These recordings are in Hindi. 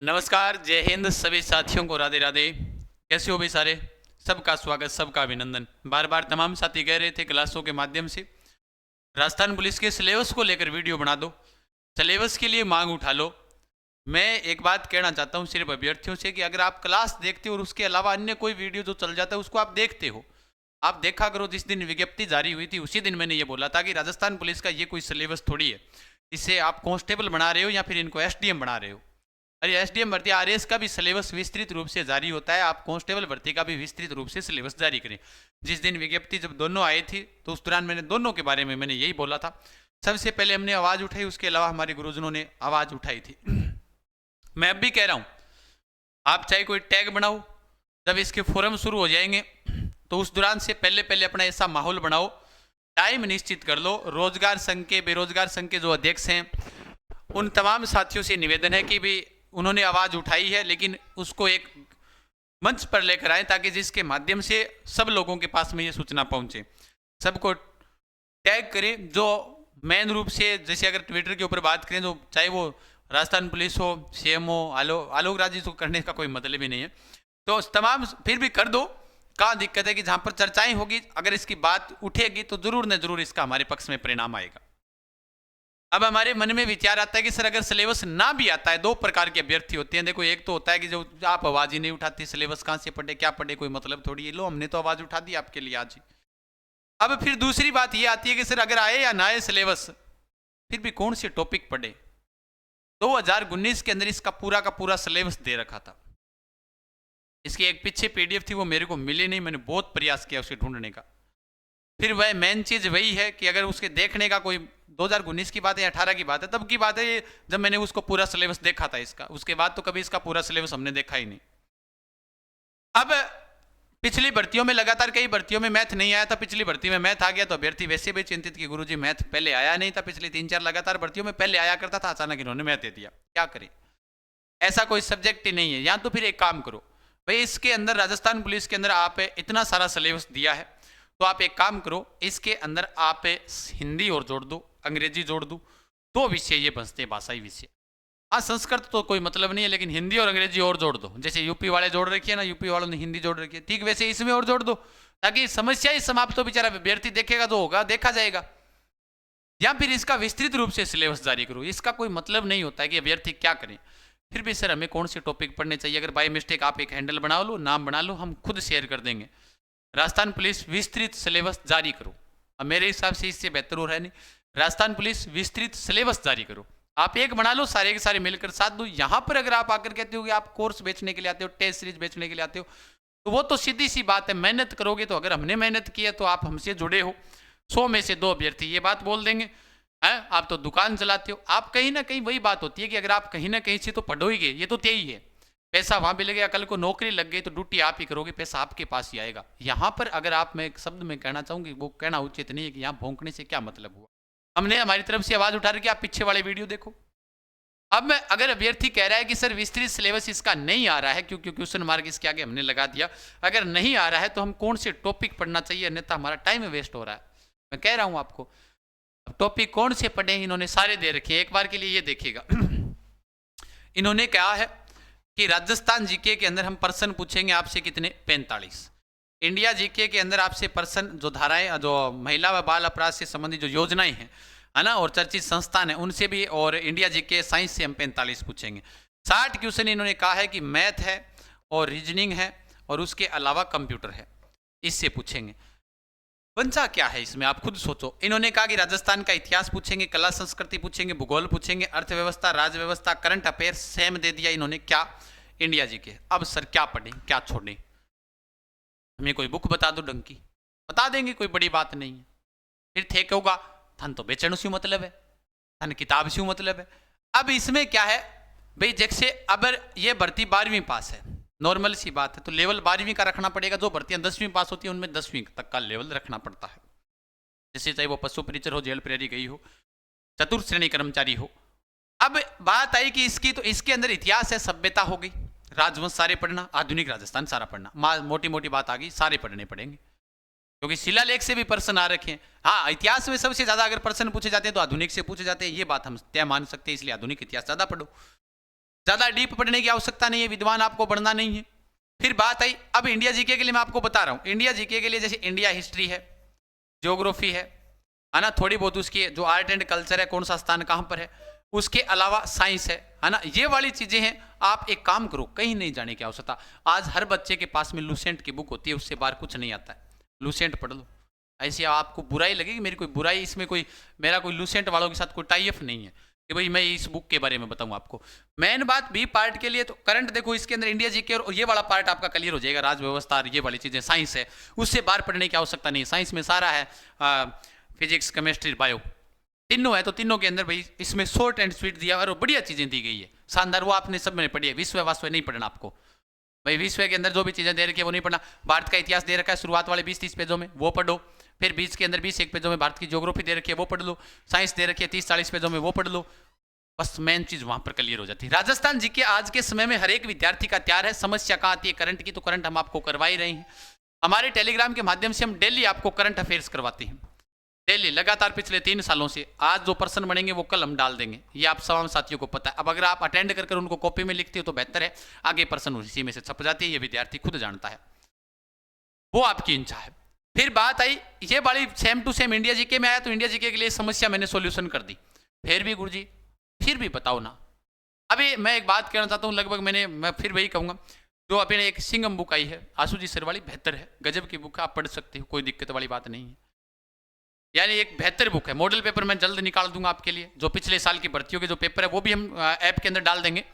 नमस्कार, जय हिंद सभी साथियों को राधे राधे। कैसे हो भाई सारे? सबका स्वागत, सबका अभिनंदन। बार बार तमाम साथी कह रहे थे क्लासों के माध्यम से राजस्थान पुलिस के सिलेबस को लेकर वीडियो बना दो, सिलेबस के लिए मांग उठा लो। मैं एक बात कहना चाहता हूँ सिर्फ अभ्यर्थियों से कि अगर आप क्लास देखते हो और उसके अलावा अन्य कोई वीडियो जो चल जाता है उसको आप देखते हो, आप देखा करो। जिस दिन विज्ञप्ति जारी हुई थी उसी दिन मैंने ये बोला था कि राजस्थान पुलिस का ये कोई सिलेबस थोड़ी है, इसे आप कांस्टेबल बना रहे हो या फिर इनको एसडीएम बना रहे हो। अरे एसडीएम भर्ती आरएएस का भी सिलेबस विस्तृत रूप से जारी होता है, आप कांस्टेबल भर्ती का भी विस्तृत रूप से सिलेबस जारी करें। जिस दिन विज्ञप्ति जब दोनों आई थी तो उस दौरान मैंने दोनों के बारे में मैंने यही बोला था। सबसे पहले हमने आवाज़ उठाई, उसके अलावा हमारे गुरुजनों ने आवाज़ उठाई थी। मैं अब भी कह रहा हूँ, आप चाहे कोई टैग बनाओ, जब इसके फोरम शुरू हो जाएंगे तो उस दौरान से पहले पहले अपना ऐसा माहौल बनाओ, टाइम निश्चित कर लो। रोजगार संघ के, बेरोजगार संघ के जो अध्यक्ष हैं उन तमाम साथियों से निवेदन है कि भी उन्होंने आवाज़ उठाई है लेकिन उसको एक मंच पर लेकर आए ताकि जिसके माध्यम से सब लोगों के पास में ये सूचना पहुंचे। सबको टैग करें जो मेन रूप से, जैसे अगर ट्विटर के ऊपर बात करें तो चाहे वो राजस्थान पुलिस हो, सीएम हो, आलोक राज जी, तो करने का कोई मतलब ही नहीं है। तो तमाम फिर भी कर दो। कहाँ दिक्कत है कि जहाँ पर चर्चाएं होगी, अगर इसकी बात उठेगी तो जरूर न जरूर इसका हमारे पक्ष में परिणाम आएगा। अब हमारे मन में विचार आता है कि सर अगर सिलेबस ना भी आता है, दो प्रकार के अभ्यर्थी होते हैं। देखो, एक तो होता है कि जो आप आवाज ही नहीं उठाती, सिलेबस कहाँ से पढ़े, क्या पढ़े, कोई मतलब थोड़ी है। लो, हमने तो आवाज उठा दी आपके लिए आज ही। अब फिर दूसरी बात ये आती है कि सर अगर आए या ना आए सिलेबस, फिर भी कौन से टॉपिक पढ़े। 2019 के अंदर इसका पूरा का पूरा सिलेबस दे रखा था। इसकी एक पीछे पीडीएफ थी, वो मेरे को मिली नहीं, मैंने बहुत प्रयास किया उसे ढूंढने का। फिर वह मेन चीज वही है कि अगर उसके देखने का कोई 2019 की बात है या 18 की बात है, तब की बात है ये, जब मैंने उसको पूरा सिलेबस देखा था इसका। उसके बाद तो कभी इसका पूरा सिलेबस हमने देखा ही नहीं। अब पिछली भर्तियों में लगातार कई भर्तियों में मैथ नहीं आया था, पिछली भर्ती में मैथ आ गया तो अभ्यर्थी वैसे भी चिंतित कि गुरुजी मैथ पहले आया नहीं था। पिछली 3-4 लगातार भर्तियों में पहले आया करता था, अचानक इन्होंने मैथ दे दिया, क्या करें। ऐसा कोई सब्जेक्ट ही नहीं है। या तो फिर एक काम करो भाई, इसके अंदर राजस्थान पुलिस के अंदर आप इतना सारा सिलेबस दिया है तो आप एक काम करो, इसके अंदर आप हिंदी और जोड़ दो, अंग्रेजी जोड़ दो, दो विषय ये बचते हैं, भाषाई विषय। हाँ, संस्कृत तो कोई मतलब नहीं है, लेकिन हिंदी और अंग्रेजी और जोड़ दो। जैसे यूपी वाले जोड़ रखी है ना, यूपी वालों ने हिंदी जोड़ रखी है, ठीक वैसे इसमें और जोड़ दो, ताकि समस्या ही समाप्त हो। बेचारा विद्यार्थी देखेगा जो होगा देखा जाएगा। या फिर इसका विस्तृत रूप से सिलेबस जारी करो। इसका कोई मतलब नहीं होता है कि अभ्यर्थी क्या करें। फिर भी सर हमें कौन से टॉपिक पढ़ने चाहिए, अगर बाय मिस्टेक आप एक हैंडल बना लो, नाम बना लो, हम खुद शेयर कर देंगे। राजस्थान पुलिस विस्तृत सिलेबस जारी करो। अब मेरे हिसाब से इससे बेहतर हो रहा है नहीं, राजस्थान पुलिस विस्तृत सिलेबस जारी करो। आप एक बना लो, सारे के सारे मिलकर साथ दो। यहां पर अगर आप आकर कहते हो कि आप कोर्स बेचने के लिए आते हो, टेस्ट सीरीज बेचने के लिए आते हो, तो वो तो सीधी सी बात है, मेहनत करोगे तो। अगर हमने मेहनत की है तो आप हमसे जुड़े हो। 100 में से 2 अभ्यर्थी ये बात बोल देंगे, है आप तो दुकान चलाते हो। आप कहीं ना कहीं, वही बात होती है कि अगर आप कहीं ना कहीं से तो पढ़ोगे, ये तो यही है। पैसा वहां भी लगेगा, कल को नौकरी लग गई तो ड्यूटी आप ही करोगे, पैसा आपके पास ही आएगा। यहां पर अगर आप, मैं एक शब्द में कहना चाहूंगी, वो कहना उचित नहीं है कि यहाँ भौंकने से क्या मतलब हुआ। हमने हमारी तरफ से आवाज उठा रही, आप पीछे वाले वीडियो देखो। अब मैं, अगर अभ्यर्थी कह रहा है कि सर विस्तृत सिलेबस इसका नहीं आ रहा है क्योंकि क्वेश्चन मार्क इसके आगे हमने लगा दिया, अगर नहीं आ रहा है तो हम कौन से टॉपिक पढ़ना चाहिए, अन्यथा हमारा टाइम वेस्ट हो रहा है। मैं कह रहा हूं आपको, अब टॉपिक कौन से पढ़े, इन्होंने सारे दे रखे हैं। एक बार के लिए ये देखिएगा। इन्होंने कहा है कि राजस्थान जीके के अंदर हम प्रश्न पूछेंगे आपसे कितने, 45। इंडिया जीके के अंदर आपसे प्रश्न, जो धाराएं, जो महिला व बाल अपराध से संबंधित जो योजनाएं हैं, है ना, और चर्चित संस्थान है उनसे भी, और इंडिया जीके साइंस से हम 45 पूछेंगे। 60 क्वेश्चन इन्होंने कहा है कि मैथ है और रीजनिंग है और उसके अलावा कंप्यूटर है, इससे पूछेंगे। बंचा क्या है इसमें, आप खुद सोचो। इन्होंने कहा कि राजस्थान का इतिहास पूछेंगे, कला संस्कृति पूछेंगे, भूगोल पूछेंगे, अर्थव्यवस्था, राज व्यवस्था, करंट अफेयर सेम दे दिया इन्होंने। क्या, इंडिया जी के। अब सर क्या पढ़ें, क्या छोड़ें, हमें कोई बुक बता दो ढंग की, बता देंगे, कोई बड़ी बात नहीं है। फिर थे होगा थन तो बेचण शू मतलब है, थन किताब शू मतलब है। अब इसमें क्या है भाई, जैसे अगर ये भर्ती 12वीं पास है, नॉर्मल सी बात है, तो लेवल 12वीं का रखना पड़ेगा। जो भर्तियां 10वीं पास होती है उनमें 10वीं तक का लेवल रखना पड़ता है। जैसे चाहे वो पशु परिचर हो, जेल प्रेरी गई हो, चतुर्थ श्रेणी कर्मचारी हो। अब बात आई कि इसकी, तो इसके अंदर इतिहास है, सभ्यता हो गई, राजवंश सारे पढ़ना, आधुनिक राजस्थान सारा पढ़ना, मोटी मोटी बात आ गई, सारे पढ़ने पड़ेंगे क्योंकि शिलालेख से भी प्रश्न आ रखे हैं। हाँ, इतिहास में सबसे ज्यादा अगर प्रश्न पूछे जाते हैं तो आधुनिक से पूछे जाते हैं, ये बात हम तय मान सकते हैं, इसलिए आधुनिक इतिहास ज्यादा पढ़ो। ज़्यादा डीप पढ़ने की आवश्यकता नहीं है, विद्वान आपको बढ़ना नहीं है। फिर बात आई अब इंडिया जीके के लिए, मैं आपको बता रहा हूँ इंडिया जीके के लिए, जैसे इंडिया हिस्ट्री है, ज्योग्राफी है ना, थोड़ी बहुत उसकी जो आर्ट एंड कल्चर है, कौन सा स्थान कहाँ पर है, उसके अलावा साइंस है ना, ये वाली चीजें हैं। आप एक काम करो, कहीं नहीं जाने की आवश्यकता। आज हर बच्चे के पास में लूसेंट की बुक होती है, उससे बाहर कुछ नहीं आता है, लूसेंट पढ़ लो। ऐसी आपको बुराई लगेगी, मेरी कोई बुराई इसमें, कोई मेरा कोई लूसेंट वालों के साथ कोई टाई अप नहीं है कि भाई मैं इस बुक के बारे में बताऊं आपको। मेन बात बी पार्ट के लिए तो करंट देखो, इसके अंदर इंडिया जीके और ये वाला पार्ट आपका क्लियर हो जाएगा, राज व्यवस्था और ये वाली चीजें, साइंस है, उससे बाहर पढ़ने की आवश्यकता नहीं है। साइंस में सारा है, फिजिक्स, केमिस्ट्री, बायो, तीनों है, तो तीनों के अंदर भाई इसमें शॉर्ट एंड स्वीट दिया और बढ़िया चीजें दी गई है, शानदार। वो आपने सब में पढ़ी है। विश्व वास्तव नहीं पढ़ना आपको भाई, विश्व के अंदर जो भी चीजें दे रखी है वो नहीं पढ़ना। भारत का इतिहास दे रखा है शुरुआत वाले 20-30 पेजों में, वो पढ़ो। फिर बीच के अंदर 20-1 पेजों में भारत की ज्योग्राफी दे रखी है, वो पढ़ लो। साइंस दे रखी है 30-40 पेजों में, वो पढ़ लो। बस मेन चीज वहां पर क्लियर हो जाती है। राजस्थान जी के आज के समय में हर एक विद्यार्थी का तैयार है। समस्या कहाँ आती है करंट की, तो करंट हम आपको करवा ही रहे हैं। हमारे टेलीग्राम के माध्यम से हम डेली आपको करंट अफेयर्स करवाते हैं, डेली लगातार पिछले 3 सालों से। आज जो पर्सन बनेंगे वो कल हम डाल देंगे, ये आप तमाम साथियों को पता है। अब अगर आप अटेंड कर उनको कॉपी में लिखते हो तो बेहतर है, आगे पर्सन उसी में से छप जाती है, ये विद्यार्थी खुद जानता है, वो आपकी इच्छा है। फिर बात आई ये वाली same to same India GK में आया, तो इंडिया जीके के लिए समस्या मैंने सॉल्यूशन कर दी। फिर भी गुरुजी फिर भी बताओ ना। अभी मैं एक बात कहना चाहता हूँ, लगभग मैं फिर वही कहूँगा, जो अपने एक सिंगम बुक आई है आशु जी सर वाली, बेहतर है, गजब की बुक है, आप पढ़ सकते हो, कोई दिक्कत वाली बात नहीं है। यानी एक बेहतर बुक है। मॉडल पेपर मैं जल्द निकाल दूंगा आपके लिए, जो पिछले साल की भर्तियों के जो पेपर है वो भी हम ऐप के अंदर डाल देंगे,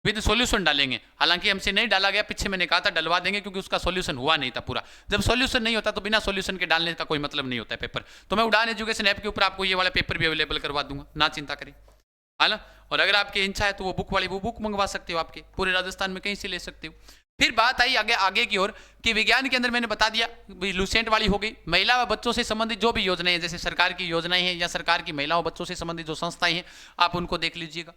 विद सॉल्यूशन डालेंगे। हालांकि हमसे नहीं डाला गया, पीछे मैंने कहा था डलवा देंगे, क्योंकि उसका सॉल्यूशन हुआ नहीं था पूरा। जब सॉल्यूशन नहीं होता तो बिना सॉल्यूशन के डालने का कोई मतलब नहीं होता है पेपर। तो मैं उड़ान एजुकेशन ऐप के ऊपर आपको ये वाला पेपर भी अवेलेबल करवा दूंगा, ना चिंता करें, है ना। और अगर आपकी इच्छा है तो वो बुक वाली वो बुक मंगवा सकते हो, आपके पूरे राजस्थान में कहीं से ले सकते हो। फिर बात आई आगे की ओर कि विज्ञान के अंदर मैंने बता दिया लूसेंट वाली हो गई। महिला व बच्चों से संबंधित जो भी योजनाएं हैं, जैसे सरकार की योजनाएं हैं या सरकार की महिलाओं बच्चों से संबंधित जो संस्थाएं हैं, आप उनको देख लीजिएगा।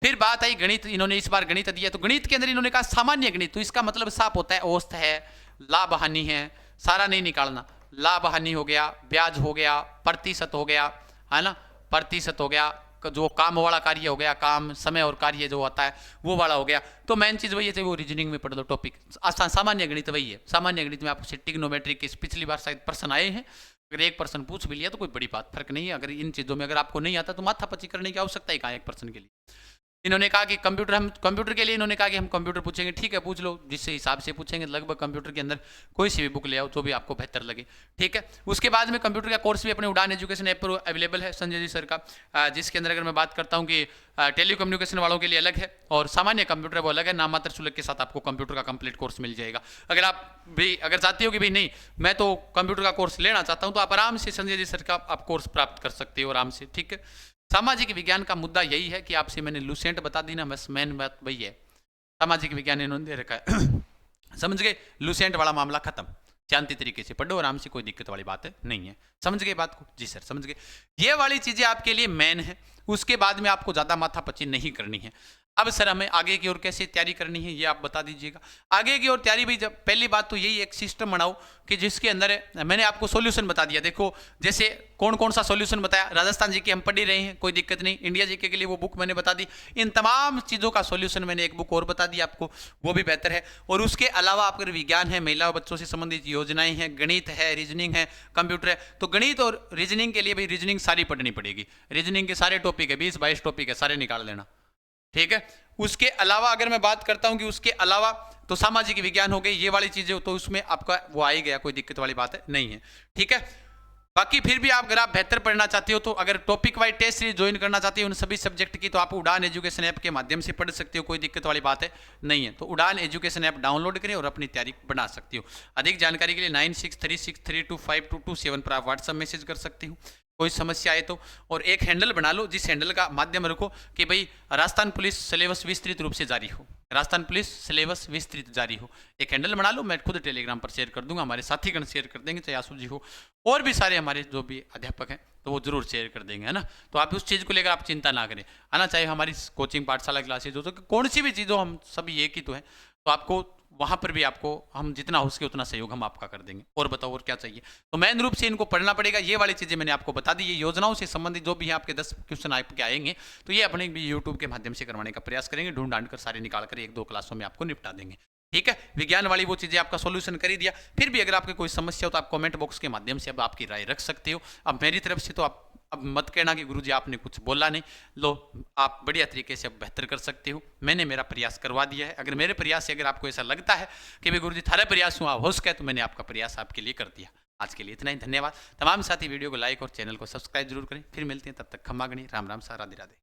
फिर बात आई गणित, इन्होंने इस बार गणित दिया, तो गणित के अंदर इन्होंने कहा सामान्य गणित, तो इसका मतलब साफ होता है औसत है, लाभ हानि है, सारा नहीं निकालना। लाभ हानि हो गया, ब्याज हो गया, प्रतिशत हो गया, है ना, प्रतिशत हो गया, जो काम वाला कार्य हो गया, काम समय और कार्य जो होता है वो वाला हो गया। तो मेन चीज वही है, वो रीजनिंग में पढ़ लो टॉपिक, आसान सामान्य गणित वही है। सामान्य गणित में आपको टिग्नोमेट्रिक के पिछली बार शायद प्रश्न आए हैं, अगर एक पर्सन पूछ भी लिया तो कोई बड़ी बात फर्क नहीं है। अगर इन चीजों में अगर आपको नहीं आता तो माथापच्ची करने की आवश्यकता ही कहाँ एक पर्सन के लिए। इन्होंने कहा कि कंप्यूटर, हम कंप्यूटर के लिए इन्होंने कहा कि हम कंप्यूटर पूछेंगे, ठीक है पूछ लो, जिस हिसाब से पूछेंगे। लगभग कंप्यूटर के अंदर कोई सी भी बुक ले आओ जो भी आपको बेहतर लगे, ठीक है। उसके बाद में कंप्यूटर का कोर्स भी अपने उड़ान एजुकेशन ऐप पर अवेलेबल है संजय जी सर का, जिसके अंदर अगर मैं बात करता हूँ कि टेलीकम्युनिकेशन वालों के लिए अलग है और सामान्य कंप्यूटर वो अलग है। नाम मात्र शुल्क के साथ आपको कंप्यूटर का कंप्लीट कोर्स मिल जाएगा। अगर आप भी अगर चाहते हो कि भाई नहीं मैं तो कंप्यूटर का कोर्स लेना चाहता हूँ, तो आप आराम से संजय जी सर का आप कोर्स प्राप्त कर सकते हो आराम से, ठीक है। सामाजिक विज्ञान का मुद्दा यही है कि आपसे मैंने लूसेंट बता दी ना, बस मेन बात वही है। सामाजिक विज्ञान इन्होंने दे रखा है समझ गए, लूसेंट वाला मामला खत्म, शांति तरीके से पढ़ो आराम से, कोई दिक्कत वाली बात नहीं है। समझ गए बात को? जी सर समझ गए। ये वाली चीजें आपके लिए मेन है, उसके बाद में आपको ज्यादा माथापच्ची नहीं करनी है। अब सर हमें आगे की ओर कैसे तैयारी करनी है ये आप बता दीजिएगा। आगे की ओर तैयारी भी, जब पहली बात तो यही एक सिस्टम बनाओ कि जिसके अंदर मैंने आपको सॉल्यूशन बता दिया। देखो जैसे कौन कौन सा सॉल्यूशन बताया, राजस्थान जी के हम पढ़ ही रहे हैं, कोई दिक्कत नहीं। इंडिया जी के लिए वो बुक मैंने बता दी, इन तमाम चीज़ों का सॉल्यूशन मैंने एक बुक और बता दी आपको, वो भी बेहतर है। और उसके अलावा अगर विज्ञान है, महिला बच्चों से संबंधित योजनाएं हैं, गणित है, रीजनिंग है, कंप्यूटर है, तो गणित और रीजनिंग के लिए भी रीजनिंग सारी पढ़नी पड़ेगी। रीजनिंग के सारे टॉपिक है, 20-22 टॉपिक है, सारे निकाल लेना, ठीक है। उसके अलावा अगर मैं बात करता हूं कि उसके अलावा तो सामाजिक विज्ञान हो गई, ये वाली चीजें, तो उसमें आपका वो आ ही गया, कोई दिक्कत वाली बात नहीं है, ठीक है। बाकी फिर भी आप अगर आप बेहतर पढ़ना चाहते हो तो अगर topic wise test series join करना चाहते हो उन सभी सब्जेक्ट की, तो आप उड़ान एजुकेशन ऐप के माध्यम से पढ़ सकते हो, कोई दिक्कत वाली बात नहीं है। तो उड़ान एजुकेशन ऐप डाउनलोड करें और अपनी तैयारी बना सकते हो। अधिक जानकारी के लिए 9636325227 पर आप व्हाट्सएप मैसेज कर सकते हो, कोई समस्या आए तो। और एक हैंडल बना लो, जिस हैंडल का माध्यम रखो कि भाई राजस्थान पुलिस सिलेबस विस्तृत रूप से जारी हो, राजस्थान पुलिस सिलेबस विस्तृत जारी हो, एक हैंडल बना लो। मैं खुद टेलीग्राम पर शेयर कर दूंगा, हमारे साथीगण शेयर कर देंगे, चाहे आशु जी हो और भी सारे हमारे जो भी अध्यापक हैं तो वो जरूर शेयर कर देंगे, है ना। तो आप उस चीज़ को लेकर आप चिंता ना करें, है ना। चाहे हमारी कोचिंग पाठशाला क्लासेज हो, तो कौन सी भी चीज़ हो, हम सभी एक ही तो हैं। तो आपको वहाँ पर भी आपको हम जितना हो सके उतना सहयोग हम आपका कर देंगे। और बताओ और क्या चाहिए। तो मेन रूप से इनको पढ़ना पड़ेगा। ये वाली चीज़ें मैंने आपको बता दी। ये योजनाओं से संबंधित जो भी आपके 10 क्वेश्चन आपके आएंगे तो ये अपने भी यूट्यूब के माध्यम से करवाने का प्रयास करेंगे। ढूंढ ढांड कर सारे निकाल कर 1-2 क्लासों में आपको निपटा देंगे। ठीक है, विज्ञान वाली वो चीज़ें आपका सॉल्यूशन कर ही दिया। फिर भी अगर आपके कोई समस्या हो तो आप कमेंट बॉक्स के माध्यम से अब आपकी राय रख सकते हो। अब मेरी तरफ से तो आप अब मत कहना कि गुरुजी आपने कुछ बोला नहीं। लो, आप बढ़िया तरीके से अब बेहतर कर सकते हो। मैंने मेरा प्रयास करवा दिया है। अगर मेरे प्रयास से अगर आपको ऐसा लगता है कि भाई गुरुजी थारे प्रयास हुआ हो सके, तो मैंने आपका प्रयास आपके लिए कर दिया। आज के लिए इतना ही, धन्यवाद। तमाम साथी वीडियो को लाइक और चैनल को सब्सक्राइब जरूर करें। फिर मिलते हैं, तब तक खम्मा गणी, राम राम सा, राधे राधे।